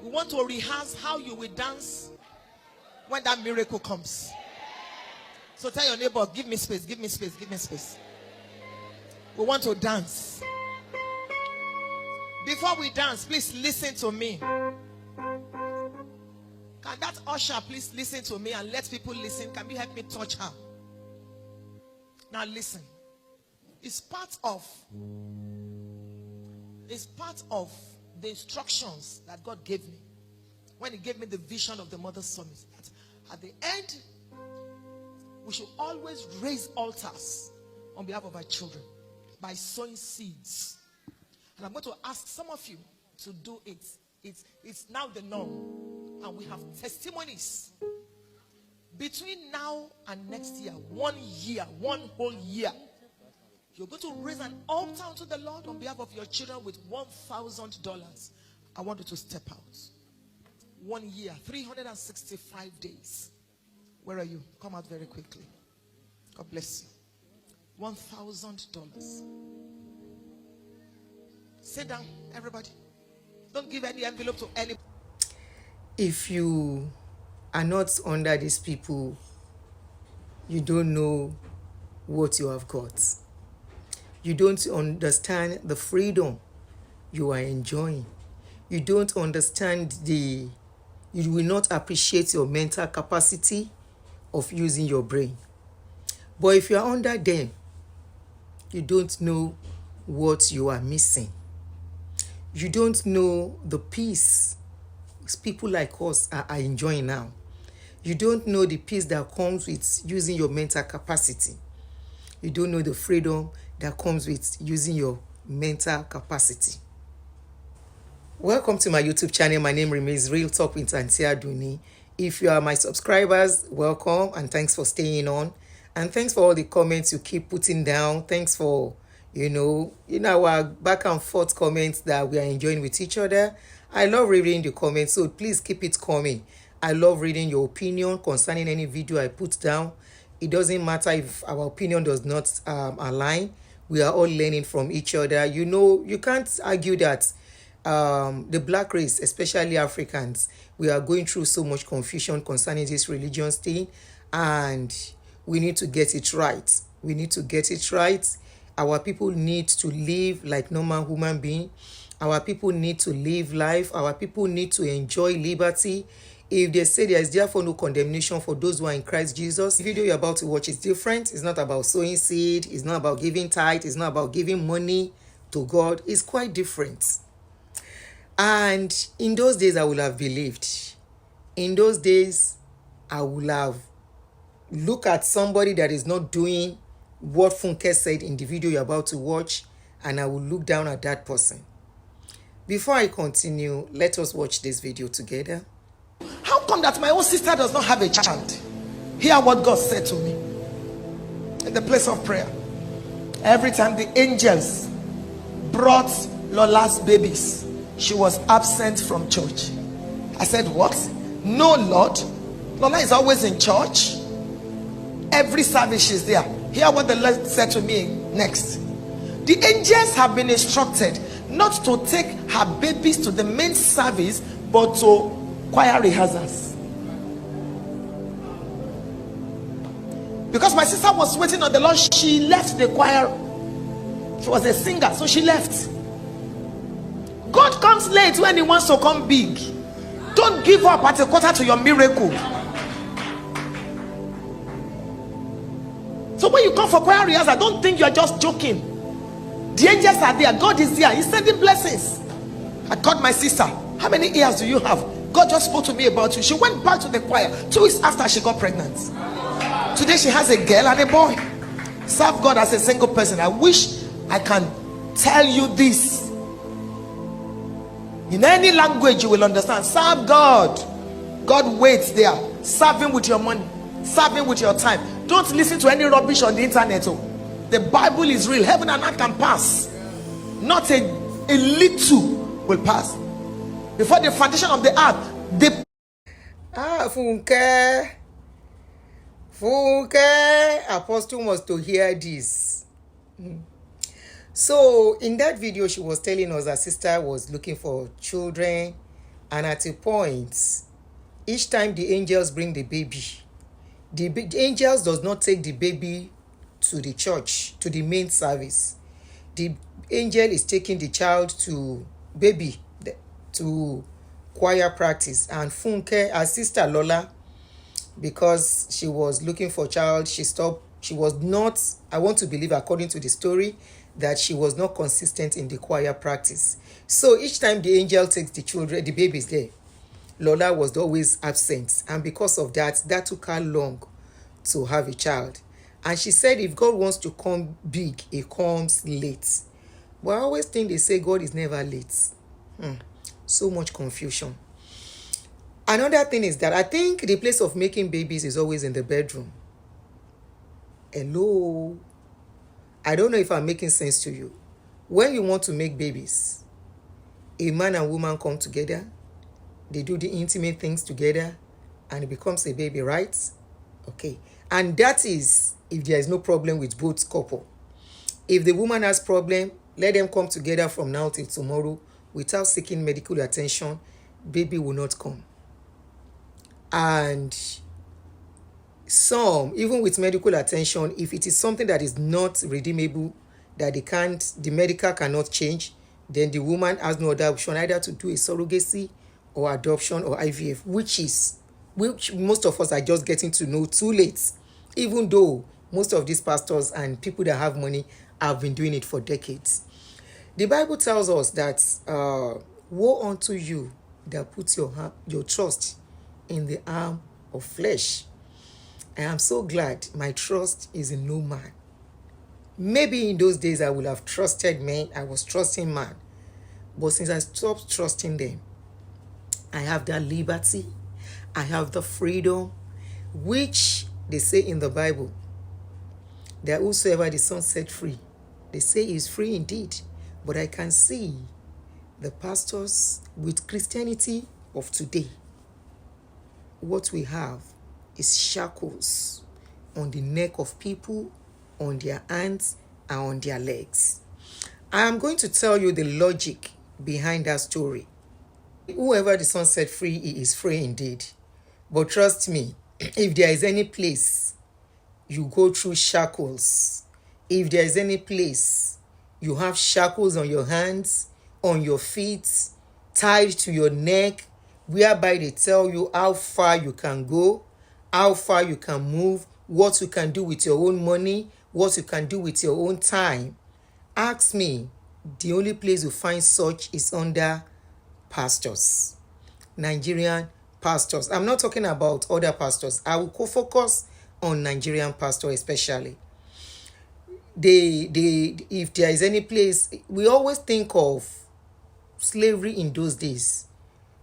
We want to rehearse how you will dance when that miracle comes. So tell your neighbor, give me space, give me space, give me space. We want to dance. Before we dance, please listen to me. Can that usher please listen to me and let people listen? Can you help me touch her? Now listen. It's part of the instructions that God gave me when he gave me the vision of the mother's summit. At the end, we should always raise altars on behalf of our children by sowing seeds. And I'm going to ask some of you to do it. It's now the norm. And we have testimonies. Between now and next year, 1 year, one whole year, you're going to raise an altar unto the Lord on behalf of your children with $1,000. I want you to step out. 1 year, 365 days. Where are you? Come out very quickly. God bless you. $1,000. Sit down, everybody. Don't give any envelope to any. If you are not under these people, you don't know what you have got. You don't understand the freedom you are enjoying. You don't understand you will not appreciate your mental capacity of using your brain. But if you are under them, you don't know what you are missing. You don't know the peace people like us are enjoying now. You don't know the peace that comes with using your mental capacity. You don't know the freedom that comes with using your mental capacity. Welcome to my YouTube channel. My name remains Real Talk with Auntie Aduni. If you are my subscribers, welcome and thanks for staying on. And thanks for all the comments you keep putting down. Thanks for, our back and forth comments that we are enjoying with each other. I love reading the comments, so please keep it coming. I love reading your opinion concerning any video I put down. It doesn't matter if our opinion does not align. We are all learning from each other. You can't argue that the black race, especially Africans, we are going through so much confusion concerning this religion thing, and we need to get it right. We need to get it right. Our people need to live like normal human beings. Our people need to live life. Our people need to enjoy liberty. If they say there is therefore no condemnation for those who are in Christ Jesus, the video you're about to watch is different. It's not about sowing seed. It's not about giving tithe. It's not about giving money to God. It's quite different. And in those days, I would have believed. In those days, I would have looked at somebody that is not doing what Funke said in the video you're about to watch, and I will look down at that person. Before I continue, let us watch this video together. How come that my own sister does not have a child? Hear what God said to me in the place of prayer. Every time the angels brought Lola's babies, she was absent from church. I said, what? No, Lord. Lola is always in church. Every service she's there. Hear what the Lord said to me next. The angels have been instructed not to take her babies to the main service, but to choir rehearsals. Because my sister was waiting on the Lord, she left the choir. She was a singer, so she left. God comes late when he wants to come big. Don't give up at a quarter to your miracle. So when you come for choir rehearsal, don't think you're just joking. The angels are there. God is there. He's sending blessings. I called my sister. How many ears do you have? God just spoke to me about you. She went back to the choir 2 weeks after she got pregnant. Today she has a girl and a boy. Serve God as a single person. I wish I can tell you this in any language you will understand. Serve God. God waits there. Serve him with your money. Serve him with your time. Don't listen to any rubbish on the internet. The Bible is real. Heaven and earth can pass. Not a little will pass. Before the foundation of the earth, Funke, Apostle was to hear this. So in that video, she was telling us her sister was looking for children And at a point, each time the angels bring the baby, the angels does not take the baby to the church, to the main service. The angel is taking the child to choir practice. And Funke, her sister Lola, because she was looking for a child, she was not, I want to believe according to the story, that she was not consistent in the choir practice. So each time the angel takes the babies there, Lola was always absent. And because of that took her long to have a child. And she said if God wants to come big, he comes late. But I always think they say God is never late. So much confusion. Another thing is that I think the place of making babies is always in the bedroom. Hello? I don't know if I'm making sense to you. When you want to make babies, a man and woman come together, they do the intimate things together, and it becomes a baby, right? Okay. And that is if there is no problem with both couple. If the woman has problem, let them come together from now till tomorrow without seeking medical attention, baby will not come. And some, even with medical attention, if it is something that is not redeemable, that the medical cannot change, then the woman has no other option either to do a surrogacy or adoption or IVF, which most of us are just getting to know too late, even though most of these pastors and people that have money have been doing it for decades. The Bible tells us that woe unto you that put your trust in the arm of flesh. I am so glad my trust is in no man. Maybe in those days I would have trusted men. I was trusting man. But since I stopped trusting them, I have that liberty. I have the freedom, which they say in the Bible, that whosoever the Son set free, they say is free indeed. But I can see the pastors with Christianity of today, what we have is shackles on the neck of people, on their hands, and on their legs. I am going to tell you the logic behind that story. Whoever the Son set free, he is free indeed. But trust me, if there is any place you go through shackles, if there is any place you have shackles on your hands, on your feet, tied to your neck, whereby they tell you how far you can go, how far you can move, what you can do with your own money, what you can do with your own time. Ask me, the only place you find such is under pastors, Nigerian pastors. I'm not talking about other pastors. I will focus on Nigerian pastors especially. If there is any place, we always think of slavery in those days,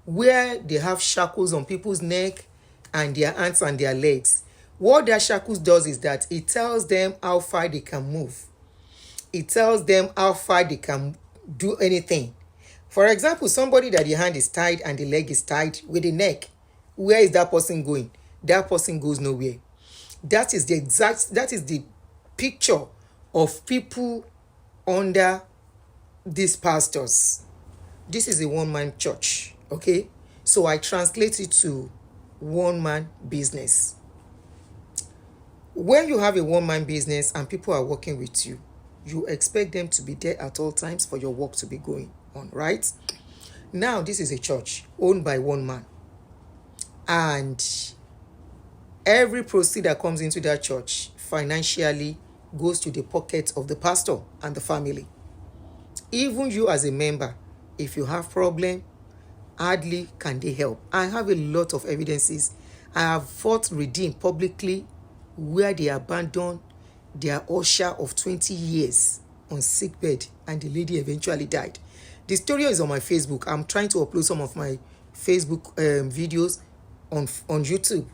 where they have shackles on people's neck and their hands and their legs. What their shackles does is that it tells them how far they can move. It tells them how far they can do anything. For example, somebody that the hand is tied and the leg is tied with the neck, where is that person going? That person goes nowhere. That is the picture of people under these pastors. This is a one-man church, okay? So I translate it to one-man business. When you have a one-man business and people are working with you, you expect them to be there at all times for your work to be going on, right? Now, this is a church owned by one man. And every proceed that comes into that church financially goes to the pocket of the pastor and the family. Even you as a member, if you have problem, hardly can they help. I have a lot of evidences. I have fought redeemed publicly where they abandoned their usher of 20 years on sickbed and the lady eventually died. The story is on my Facebook. I'm trying to upload some of my Facebook videos on YouTube.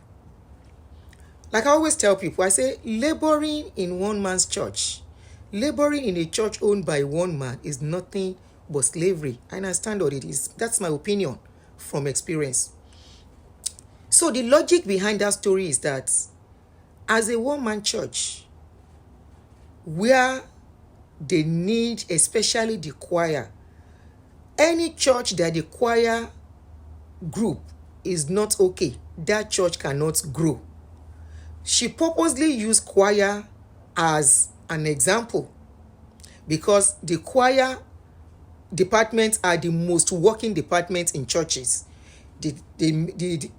Like I always tell people, I say laboring in one man's church, laboring in a church owned by one man is nothing but slavery. I understand what it is. That's my opinion from experience. So the logic behind that story is that as a one-man church, where they need, especially the choir, any church that the choir group is not okay, that church cannot grow. She purposely used choir as an example because the choir departments are the most working departments in churches.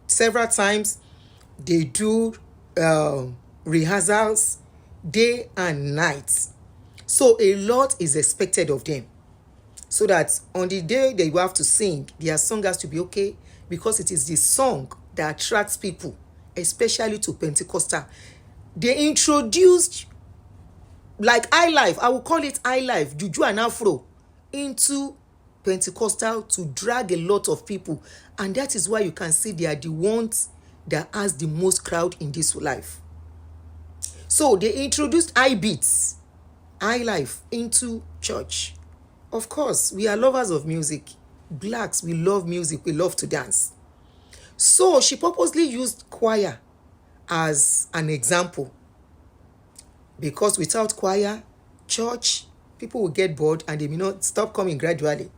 Several times they do rehearsals day and night. So a lot is expected of them. So that on the day they will have to sing, their song has to be okay, because it is the song that attracts people, especially to Pentecostal. They introduced like highlife, I will call it highlife, juju and afro, into Pentecostal to drag a lot of people, and that is why you can see they are the ones that has the most crowd in this life. So they introduced high beats, highlife into church. Of course, we are lovers of music. Blacks, we love music, we love to dance. So she purposely used choir as an example, because without choir, church, people will get bored and they may not stop coming gradually.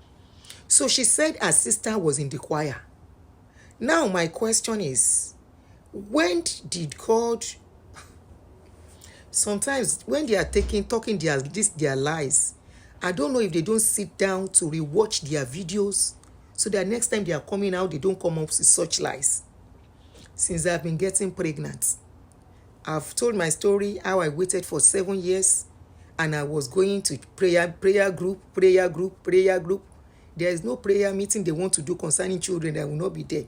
So she said her sister was in the choir. Now my question is, when did God, sometimes when they are talking their lies, I don't know if they don't sit down to rewatch their videos so that next time they are coming out, they don't come up with such lies. Since I've been getting pregnant, I've told my story, how I waited for 7 years and I was going to prayer group. There is no prayer meeting they want to do concerning children that will not be there.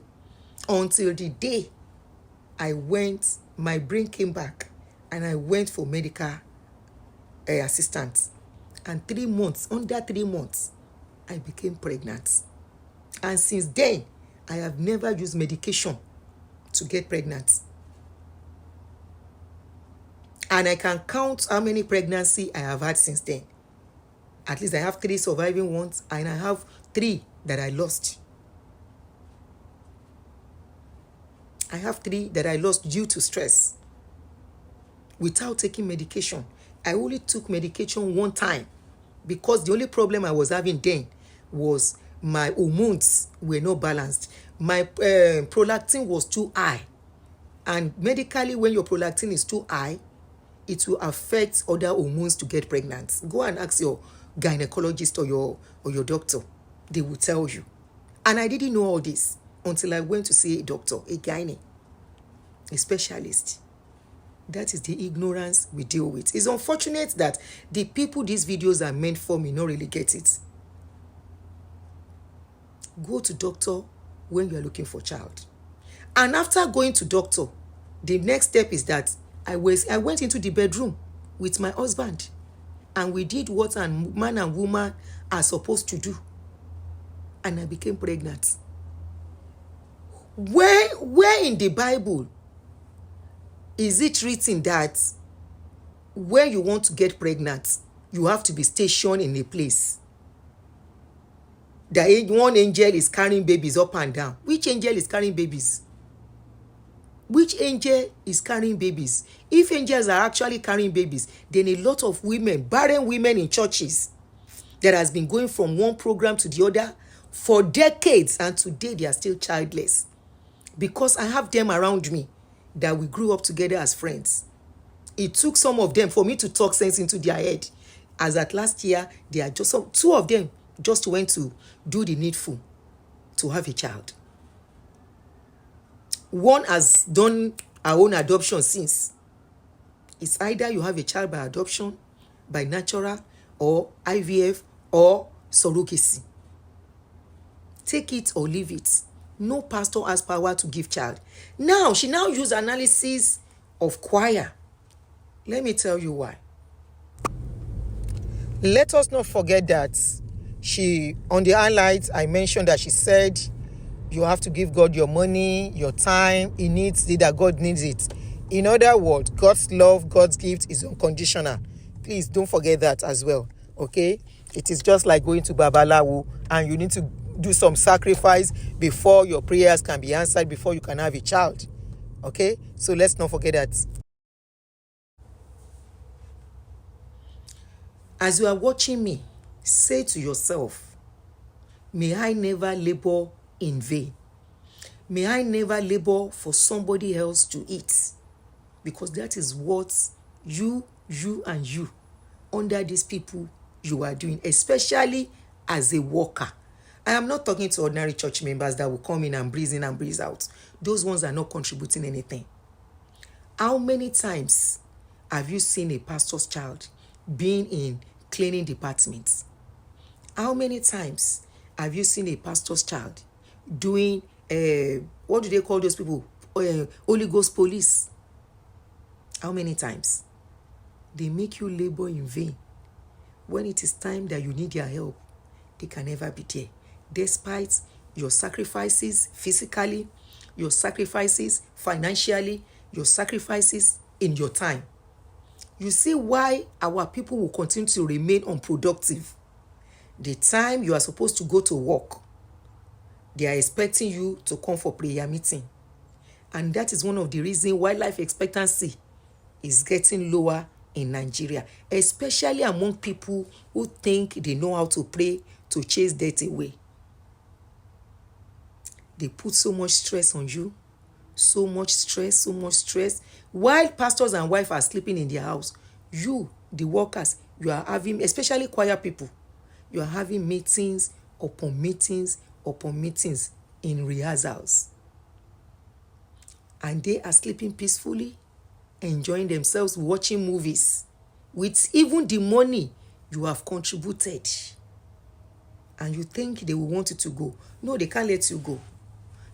Until the day I went, my brain came back and I went for medical assistance. And 3 months, under 3 months, I became pregnant. And since then, I have never used medication to get pregnant. And I can count how many pregnancies I have had since then. At least I have 3 surviving ones, and I have 3 that I lost. I have 3 that I lost due to stress. Without taking medication. I only took medication 1 time because the only problem I was having then was my hormones were not balanced. My prolactin was too high. And medically, when your prolactin is too high, it will affect other hormones to get pregnant. Go and ask your gynecologist or your doctor. They will tell you. And I didn't know all this until I went to see a doctor, a gyne, a specialist. That is the ignorance we deal with. It's unfortunate that the people these videos are meant for may not really get it. Go to doctor when you are looking for child. And after going to doctor, the next step is that I went into the bedroom with my husband, and we did what a man and woman are supposed to do. And I became pregnant. Where in the Bible is it written that when you want to get pregnant, you have to be stationed in a place? That one angel is carrying babies up and down. Which angel is carrying babies? Which angel is carrying babies? If angels are actually carrying babies, then a lot of women, barren women in churches, that has been going from one program to the other for decades, and today they are still childless. Because I have them around me that we grew up together as friends. It took some of them for me to talk sense into their head. As at last year, they are just 2 of them just went to do the needful to have a child. One has done her own adoption since. It's either you have a child by adoption, by natural, or IVF, or surrogacy. Take it or leave it. No pastor has power to give child. Now, she now used analysis of choir. Let me tell you why. Let us not forget that she, on the highlights, I mentioned that she said, you have to give God your money, your time. He needs it, that God needs it. In other words, God's love, God's gift is unconditional. Please don't forget that as well. Okay? It is just like going to Babalawo and you need to do some sacrifice before your prayers can be answered, before you can have a child. Okay? So let's not forget that. As you are watching me, say to yourself, may I never labor in vain. May I never labor for somebody else to eat, because that is what you and you under these people you are doing, especially as a worker. I am not talking to ordinary church members that will come in and breeze in and breeze out. Those ones are not contributing anything. How many times have you seen a pastor's child being in cleaning departments? How many times have you seen a pastor's child doing, what do they call those people? Holy Ghost police. How many times? They make you labor in vain. When it is time that you need their help, they can never be there. Despite your sacrifices physically, your sacrifices financially, your sacrifices in your time. You see why our people will continue to remain unproductive. The time you are supposed to go to work, they are expecting you to come for prayer meeting. And that is one of the reasons why life expectancy is getting lower in Nigeria, especially among people who think they know how to pray to chase death away. They put so much stress on you, so much stress. While pastors and wives are sleeping in their house, you, the workers, you are having, especially choir people, you are having meetings upon meetings in rehearsals. And they are sleeping peacefully, enjoying themselves, watching movies with even the money you have contributed. And you think they will want you to go. No, they can't let you go.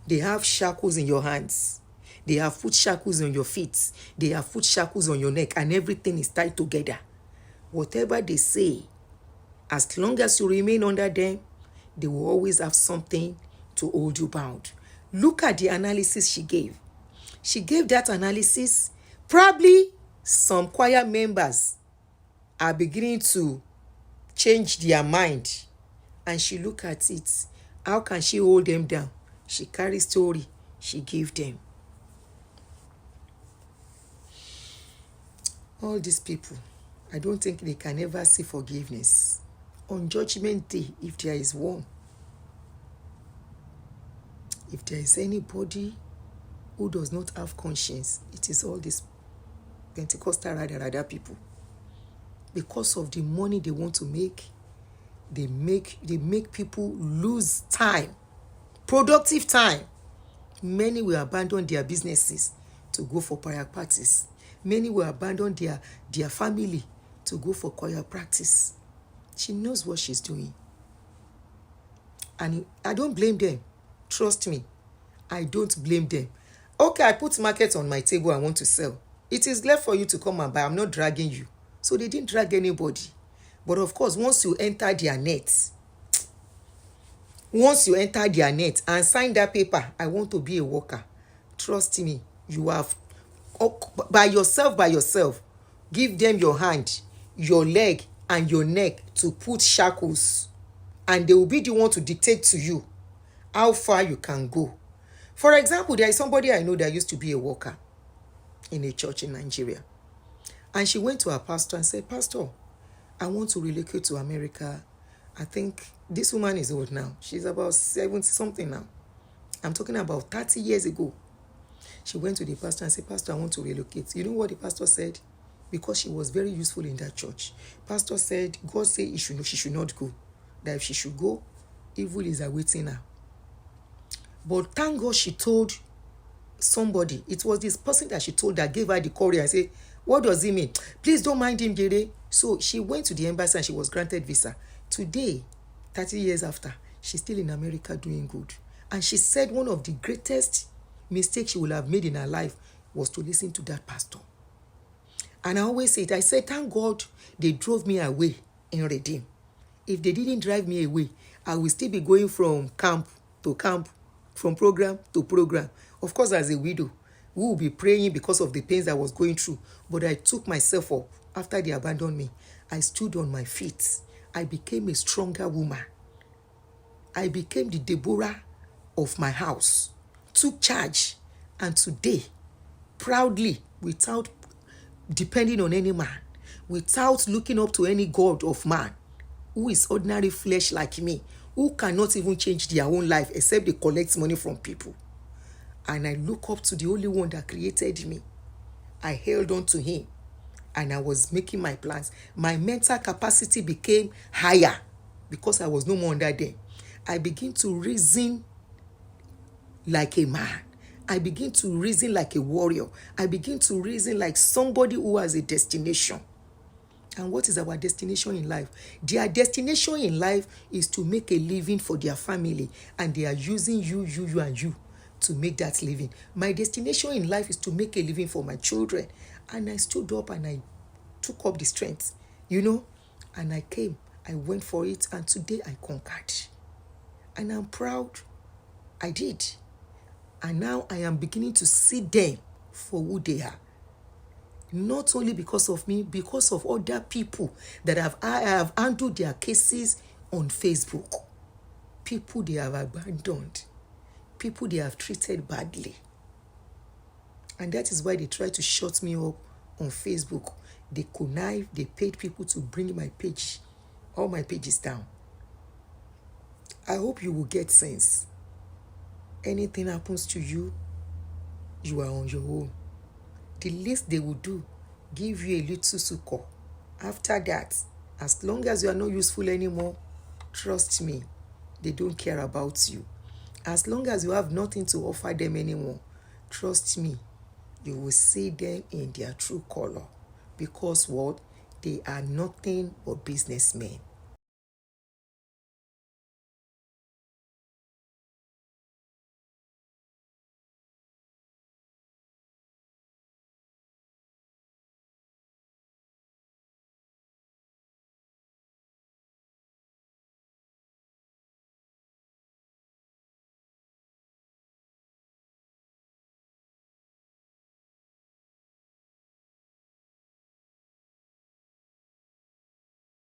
They have shackles in your hands. They have put shackles on your feet. They have put shackles on your neck, and everything is tied together. Whatever they say, as long as you remain under them, they will always have something to hold you bound. Look at the analysis she gave. She gave that analysis. Probably some choir members are beginning to change their mind. And she look at it. How can she hold them down? She carries story. She gave them. All these people, I don't think they can ever see forgiveness. On Judgment Day, if there is one, if there is anybody who does not have conscience, it is all these Pentecostal rather people. Because of the money they want to make, they make people lose time, productive time. Many will abandon their businesses to go for prayer practice. Many will abandon their family to go for choir practice. She knows what she's doing. And I don't blame them. Trust me, I don't blame them. Okay, I put market on my table, I want to sell. It is left for you to come and buy. I'm not dragging you. So they didn't drag anybody. But of course, once you enter their net and sign that paper, I want to be a worker, trust me, you have, by yourself, give them your hand, your leg, and your neck to put shackles. And they will be the one to dictate to you how far you can go. For example, there is somebody I know that used to be a worker in a church in Nigeria. And she went to her pastor and said, Pastor, I want to relocate to America. I think this woman is old now. She's about 70 something now. I'm talking about 30 years ago. She went to the pastor and said, Pastor, I want to relocate. You know what the pastor said? Because she was very useful in that church. Pastor said, God said she should not go. That if she should go, evil is awaiting her. But thank God she told somebody. It was this person that she told that gave her the courage and said, what does it mean? Please don't mind him, Jere. So she went to the embassy and she was granted visa. Today, 30 years after, she's still in America doing good. And she said one of the greatest mistakes she would have made in her life was to listen to that pastor. And I always say it. I said, thank God they drove me away in Redeem. If they didn't drive me away, I will still be going from camp to camp, from program to program. Of course, as a widow, we will be praying because of the pains I was going through. But I took myself up after they abandoned me. I stood on my feet. I became a stronger woman. I became the Deborah of my house, took charge, and today, proudly, without depending on any man, without looking up to any god of man, who is ordinary flesh like me, who cannot even change their own life except they collect money from people. And I look up to the only one that created me. I held on to him and I was making my plans. My mental capacity became higher because I was no more under them. I begin to reason like a man. I begin to reason like a warrior. I begin to reason like somebody who has a destination. And what is our destination in life? Their destination in life is to make a living for their family, and they are using you, and you to make that living. My destination in life is to make a living for my children. And I stood up and I took up the strength, and I came. I went for it, and today I conquered. And I'm proud I did. And now I am beginning to see them for who they are. Not only because of me, because of other people that I have handled their cases on Facebook. People they have abandoned. People they have treated badly. And that is why they try to shut me up on Facebook. They connive, they paid people to bring my page, all my pages down. I hope you will get sense. Anything happens to you, you are on your own. The least they will do, give you a little succor. After that, as long as you are not useful anymore, trust me, they don't care about you. As long as you have nothing to offer them anymore, trust me, you will see them in their true color. Because what? They are nothing but businessmen.